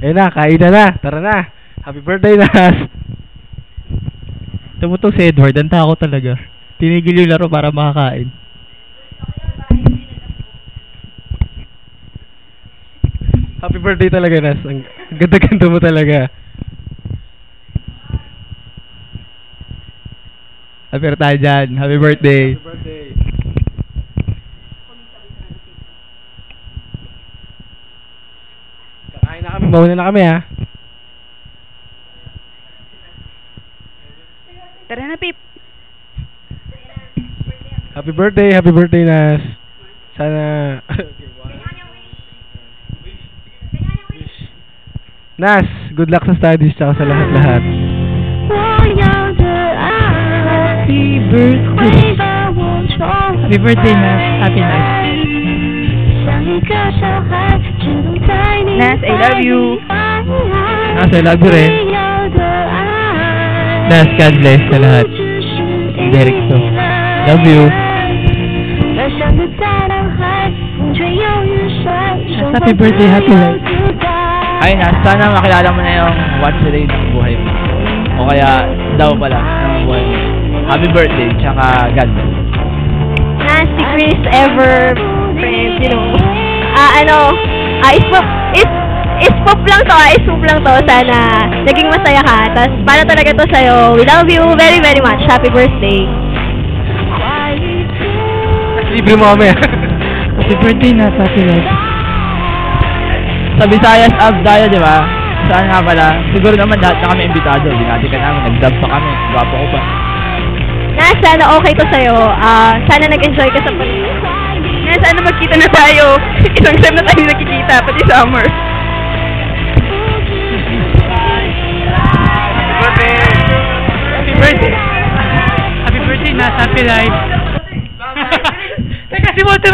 Ayun na, kainan na. Tara na. Happy birthday, Nas. Tumutong si Edward, ang tako talaga. Tinigil yung laro para makakain. Happy birthday talaga, Nas. Ang ganda-ganda mo talaga. Happy tayo dyan. Happy birthday. Happy birthday. Kakain na kami. Mauna na kami, ha. Tara na, Pip. Happy birthday, Nas. Sana... Nas, good luck sa studies tsaka sa lahat-lahat. Happy birthday. Happy birthday, Nas. Happy night. Nas, I love you. Nas, I love you rin. Nas, God bless sa lahat. Derek to. Love you. Nas, happy birthday, happy night. Ay, Nas, sana makilala mo na yung once a day ng buhay mo. O kaya, daw pala, ng buhay mo. Happy birthday, tsaka God bless. Nas, si Chris Ever, friends, you know. Ispoop lang to. Sana naging masaya ka. Tapos, para talaga to sa'yo. We love you very, very much. Happy birthday. Libre mo kami. Happy birthday, Nas. Happy night. Sa Visayas Ab tayo, di ba? Saan nga pala? Siguro naman lahat na kami imbitado. Binati ka namin, nag-dub pa kami. Gwapo ko pa. Nas, sana okay to sa'yo. Sana nag-enjoy ka sa panonood. Nas, sana magkita na tayo. Isang time na tayo nakikita, pati summer. Happy birthday. Happy birthday, Nas. Happy life. Teka, si Walter,